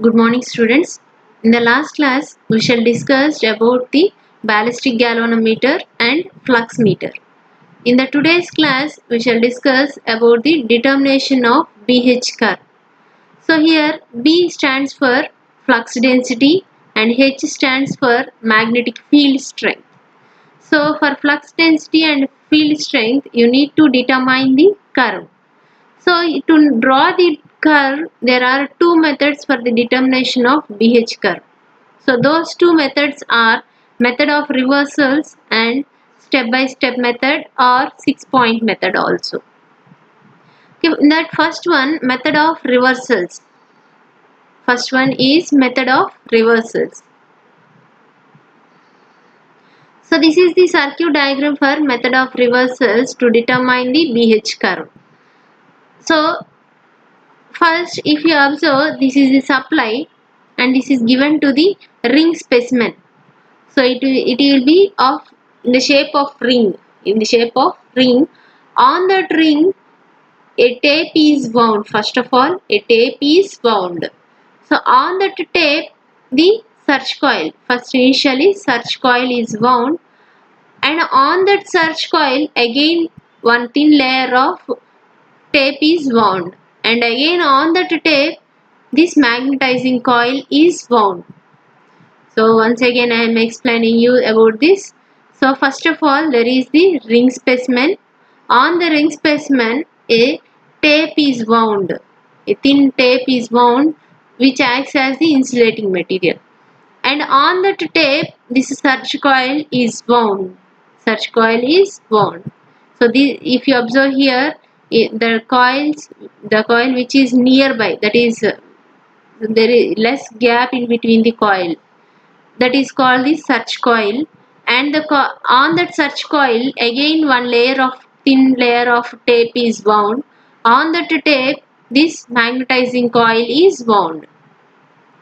Good morning, students. In the last class, we shall discuss about the ballistic galvanometer and flux meter. In the today's class, we shall discuss about the determination of BH curve. So here B stands for flux density and H stands for magnetic field strength. So for flux density and field strength, you need to determine the curve. So to draw the curve, there are two methods for the determination of BH curve. So those two methods are method of reversals and step-by-step method or 6-point method also. Okay, in that first one, method of reversals. First one is method of reversals. So this is the circuit diagram for method of reversals to determine the BH curve. So first, if you observe, this is the supply and this is given to the ring specimen. So it will be of in the shape of ring. In the shape of ring. On that ring, a tape is wound. First of all, a tape is wound. So on that tape, the search coil. First initially search coil is wound, and on that search coil again one thin layer of tape is wound, and again on that tape this magnetizing coil is wound. So once again I am explaining you about this. So first of all, there is the ring specimen. On the ring specimen a tape is wound. A thin tape is wound which acts as the insulating material. And on that tape this search coil is wound. Search coil is wound. So if you observe here, the coil which is nearby, that is there is less gap in between the coil, that is called the search coil, and on that search coil again one layer of thin layer of tape is wound. On that tape this magnetizing coil is wound.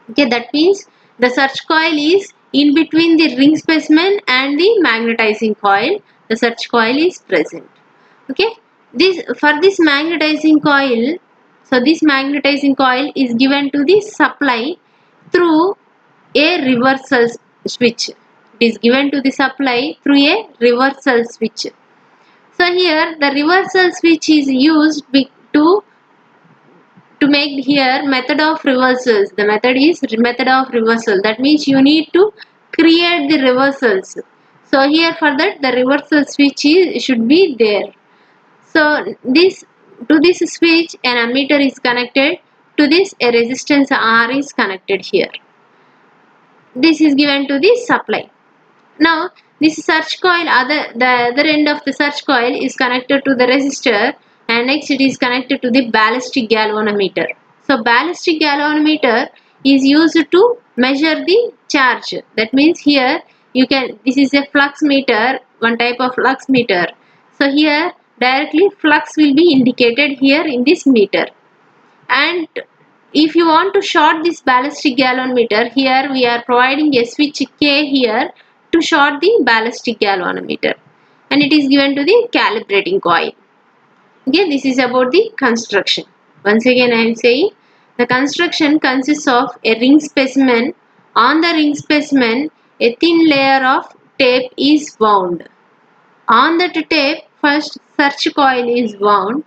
Okay, that means the search coil is in between the ring specimen and the magnetizing coil. The search coil is present. Okay, this for this magnetizing coil, so this magnetizing coil is given to the supply through a reversal switch. It is given to the supply through a reversal switch. So here the reversal switch is used to make here method of reversals. The method is method of reversal. That means you need to create the reversals. So here for that the reversal switch should be there. So to this switch an ammeter is connected. To this a resistance R is connected here. This is given to the supply. Now this search coil, the other end of the search coil is connected to the resistor, and next it is connected to the ballistic galvanometer. So ballistic galvanometer is used to measure the charge. That means here this is a flux meter, one type of flux meter. So here directly flux will be indicated here in this meter. And if you want to short this ballistic galvanometer, here we are providing a switch K here to short the ballistic galvanometer, and it is given to the calibrating coil. Okay, this is about the construction. Once again I am saying the construction consists of a ring specimen. On the ring specimen a thin layer of tape is wound. On that tape first search coil is wound.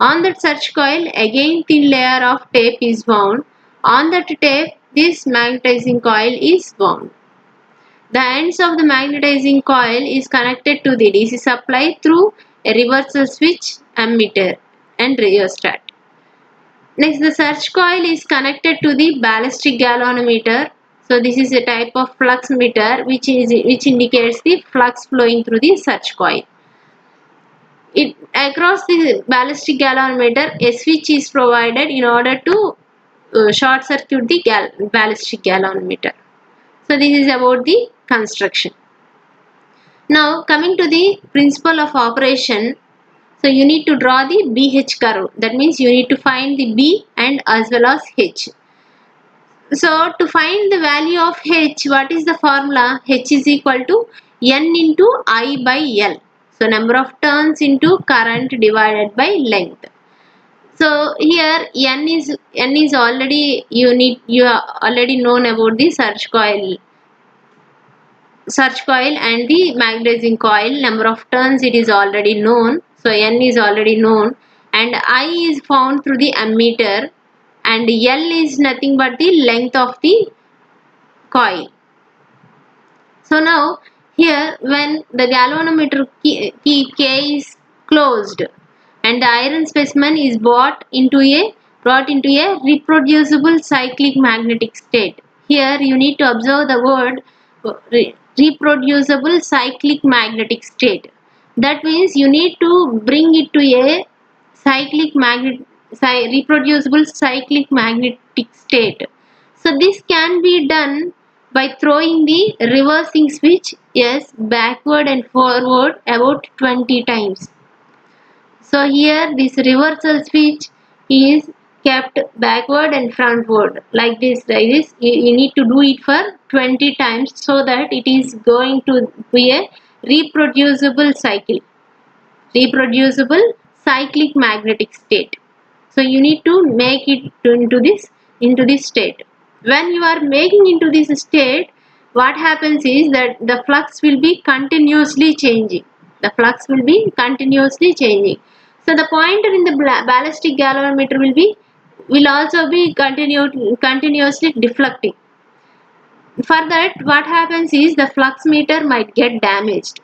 On that search coil again thin layer of tape is wound. On that tape this magnetizing coil is wound. The ends of the magnetizing coil is connected to the DC supply through a reversal switch, ammeter and rheostat. Next the search coil is connected to the ballistic galvanometer. So this is a type of flux meter which indicates the flux flowing through the search coil. Across the ballistic galvanometer a switch is provided in order to short circuit the ballistic galvanometer. So this is about the construction. Now coming to the principle of operation, so you need to draw the BH curve. That means you need to find the B and as well as H. So to find the value of H, what is the formula? H is equal to N into I by L. So number of turns into current divided by length. So here n is already, you are already known about the search coil and the magnetizing coil. Number of turns it is already known, so n is already known, and I is found through the ammeter, and L is nothing but the length of the coil. So now here, when the galvanometer key K is closed and the iron specimen is brought into a reproducible cyclic magnetic state. Here you need to observe the word reproducible cyclic magnetic state. That means you need to bring it to a cyclic magnet reproducible cyclic magnetic state. So this can be done by throwing the reversing switch, yes, backward and forward about 20 times. So here this reversal switch is kept backward and frontward like this. You need to do it for 20 times so that it is going to be a reproducible cycle, reproducible cyclic magnetic state. So you need to make it into this state. When you are making into this state, what happens is that the flux will be continuously changing. The flux will be continuously changing. So the pointer in the ballistic galvanometer will also be continuously deflecting. For that, what happens is the flux meter might get damaged.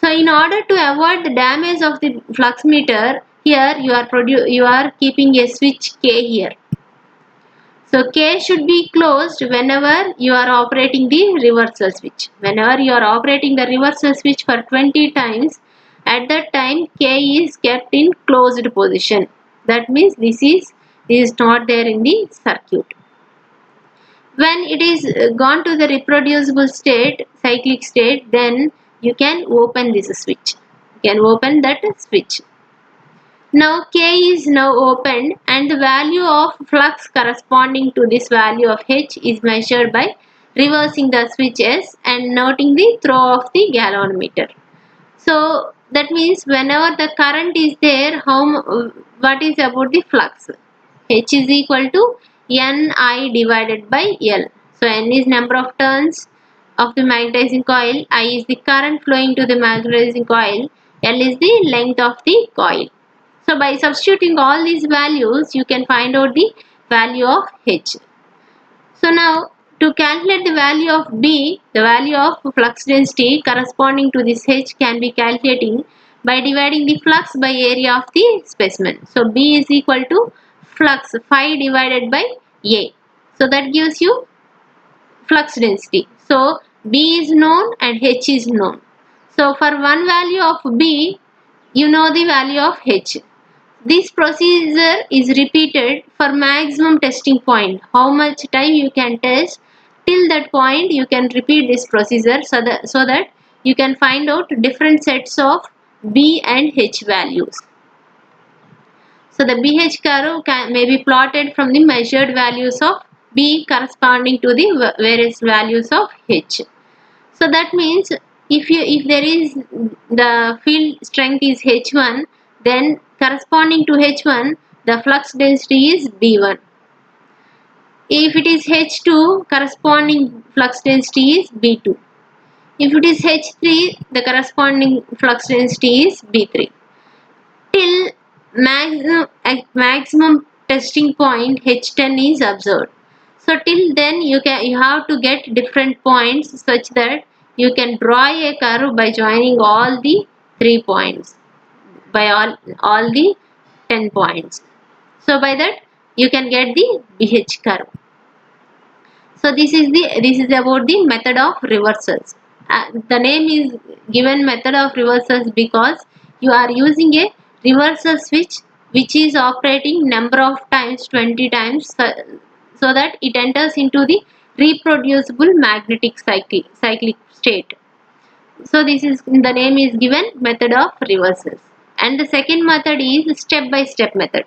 So in order to avoid the damage of the flux meter, here you are keeping a switch K here. So K should be closed whenever you are operating the reversal switch. Whenever you are operating the reversal switch for 20 times, at that time K is kept in closed position. That means this is not there in the circuit. When it is gone to the reproducible state, cyclic state, then you can open this switch. You can open that switch. Now K is now opened, and the value of flux corresponding to this value of H is measured by reversing the switch S and noting the throw of the galvanometer. So that means whenever the current is there, what is about the flux? H is equal to Ni divided by L. So N is number of turns of the magnetizing coil, I is the current flowing to the magnetizing coil, L is the length of the coil. So by substituting all these values, you can find out the value of H. So now to calculate the value of B, the value of flux density corresponding to this H can be calculating by dividing the flux by area of the specimen. So B is equal to flux phi divided by A. So that gives you flux density. So B is known and H is known. So for one value of B, you know the value of H. This procedure is repeated for maximum testing point. How much time you can test, till that point you can repeat this procedure so that you can find out different sets of B and H values. So the BH curve may be plotted from the measured values of B corresponding to the various values of H. So that means if there is the field strength is H1, then corresponding to H1 the flux density is B1. If it is H2, corresponding flux density is B2. If it is H3, the corresponding flux density is B3. Till maximum testing point H10 is observed. So till then you have to get different points such that you can draw a curve by joining all the 3 points, by all the 10 points. So by that you can get the BH curve. So this is about the method of reversals. The name is given method of reversals because you are using a reversal switch which is operating number of times 20 times, so that it enters into the reproducible magnetic cyclic state. So this is the name is given method of reversals. And the second method is step by step method.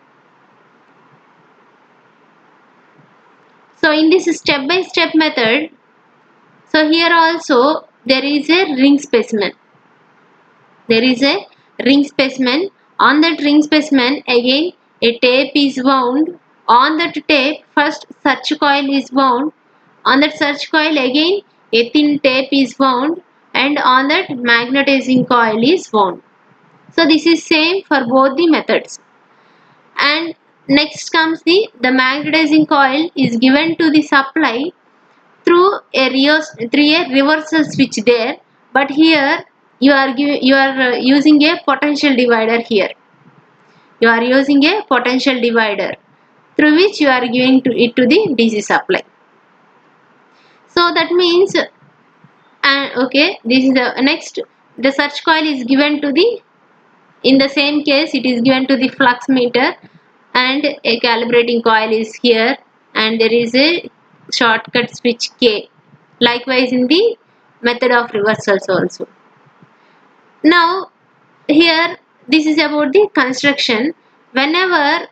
So in this step by step method, so here also there is a ring specimen. There is a ring specimen. On that ring specimen again a tape is wound. On that tape, first search coil is wound. On that search coil again a thin tape is wound, and on that magnetizing coil is wound. So this is same for both the methods. And next comes the magnetizing coil is given to the supply through a reversal switch there, but here you are using a potential divider. Here you are using a potential divider through which you are giving to the DC supply. So that means, and okay, this is the next. The search coil is given to the, in the same case it is given to the flux meter, and a calibrating coil is here, and there is a shortcut switch K. Likewise in the method of reversals also. Now here this is about the construction. Whenever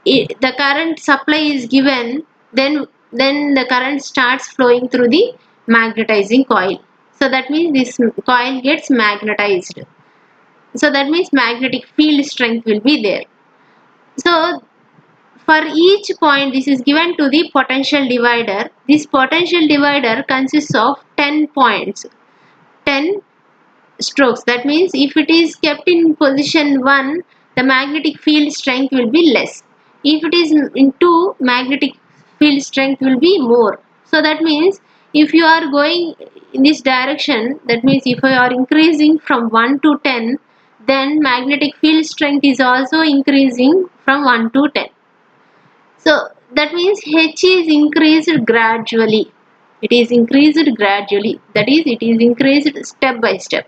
the current supply is given, then the current starts flowing through the magnetizing coil. So that means this coil gets magnetized. So that means magnetic field strength will be there. So for each point this is given to the potential divider. This potential divider consists of 10 points, 10 strokes. That means if it is kept in position 1, the magnetic field strength will be less. If it is in 2, magnetic field strength will be more. So that means if you are going in this direction, that means if you are increasing from 1 to 10, then magnetic field strength is also increasing from 1 to 10. So that means H is increased gradually. It is increased gradually. That is, it is increased step by step.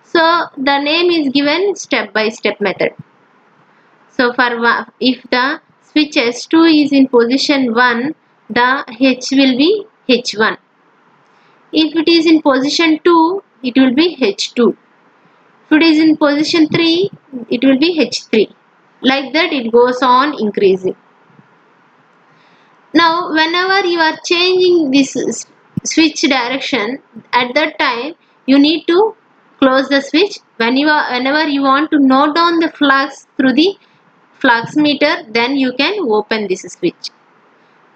So the name is given step by step method. So for if the switch S2 is in position 1, the H will be H1. If it is in position 2, it will be H2. If it is in position 3, it will be H3. Like that it goes on increasing. Now whenever you are changing this switch direction, at that time you need to close the switch. Whenever you want to note down the flux through the flux meter, then you can open this switch,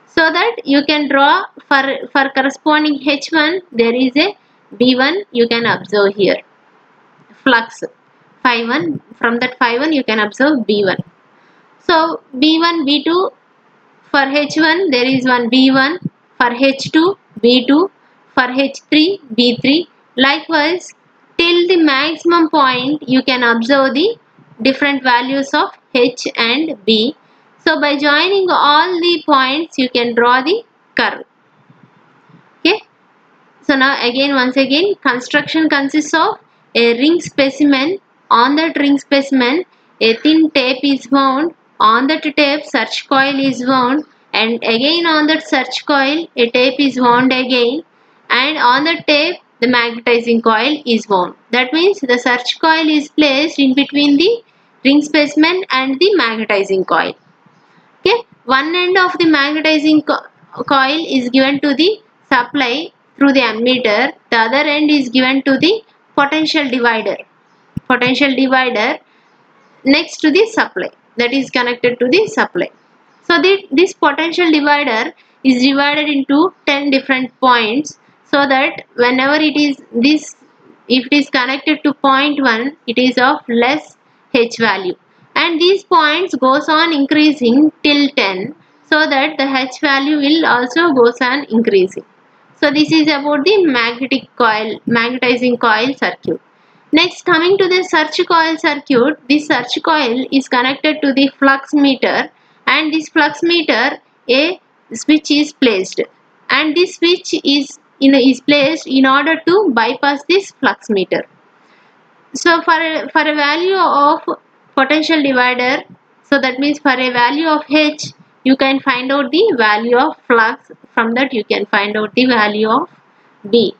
so that you can draw for corresponding H1 there is a B1 you can observe here, flux phi1, from that phi1 you can observe B1. So B1 B2, for H1 there is one B1, for H2 B2, for H3 B3. Likewise till the maximum point you can observe the different values of H and B. So by joining all the points you can draw the curve. Okay. So now again, once again, construction consists of a ring specimen. On that ring specimen a thin tape is wound. On that tape search coil is wound, and again on that search coil a tape is wound again, and on the tape the magnetizing coil is wound. That means the search coil is placed in between the ring specimen and the magnetizing coil. Okay, one end of the magnetizing coil is given to the supply through the ammeter, the other end is given to the potential divider next to the supply, that is connected to the supply. So this potential divider is divided into 10 different points, so that whenever it is this, if it is connected to point 1, it is of less H value, and these points goes on increasing till 10, so that the H value will also goes on increasing. So this is about the magnetizing coil circuit. Next, coming to the search coil circuit, this search coil is connected to the flux meter, and this flux meter a switch is placed, and this switch is placed in order to bypass this flux meter. So for a value of potential divider, so that means for a value of H you can find out the value of flux, from that you can find out the value of B.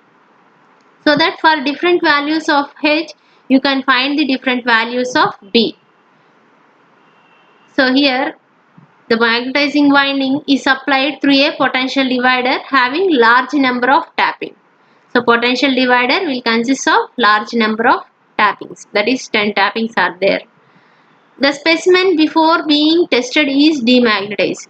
So that for different values of H you can find the different values of B. So here the magnetizing winding is supplied through a potential divider having large number of tapping. So potential divider will consist of large number of tappings, that is 10 tappings are there. The specimen before being tested is demagnetized.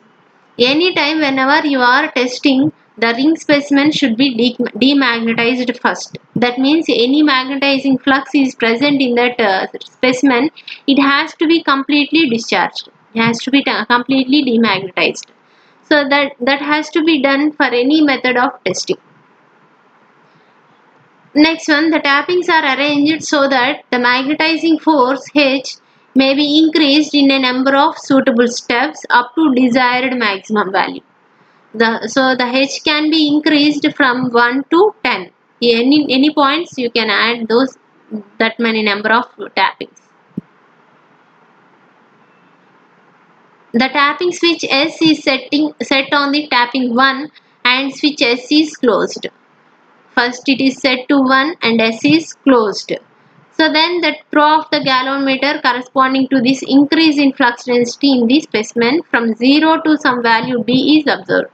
Anytime whenever you are testing, the ring specimen should be demagnetized first. That means any magnetizing flux is present in that specimen, it has to be completely discharged. It has to be completely demagnetized. So that has to be done for any method of testing. Next one, the tappings are arranged so that the magnetizing force H may be increased in a number of suitable steps up to desired maximum value. So the H can be increased from 1 to 10. Any points you can add those that many number of tappings. The tapping switch S is set on the tapping 1 and switch S is closed. First it is set to 1 and S is closed. So then the throw of the galvanometer corresponding to this increase in flux density in the specimen from 0 to some value D is observed.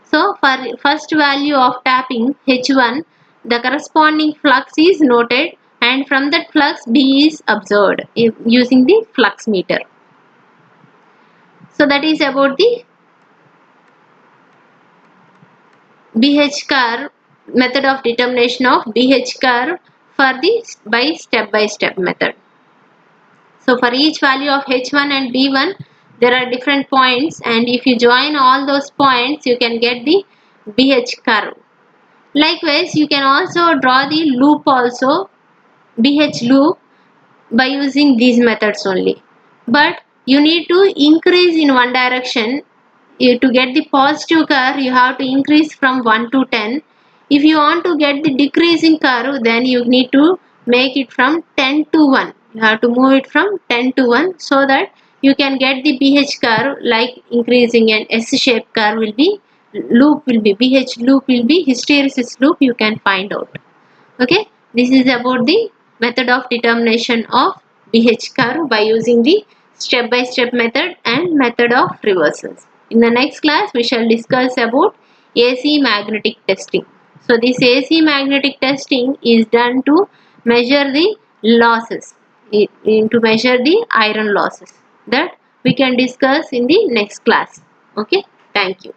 So for first value of tapping H1, the corresponding flux is noted and from that flux B is observed using the flux meter. So that is about the BH curve, method of determination of BH curve for the by step method. So for each value of H1 and B1 there are different points, and if you join all those points you can get the BH curve. Likewise you can also draw the loop also, BH loop, by using these methods only. But you need to increase in one direction. To get the positive curve you have to increase from 1 to 10. If you want to get the decreasing curve, then you need to make it from 10 to 1. You have to move it from 10 to 1 so that you can get the BH curve like increasing, and S-shaped curve will be, loop will be, BH loop will be, hysteresis loop you can find out. Okay, this is about the method of determination of BH curve by using the step-by-step method and method of reversals. In the next class, we shall discuss about AC magnetic testing. So this AC magnetic testing is done to measure the losses, to measure the iron losses. That we can discuss in the next class. Okay, thank you.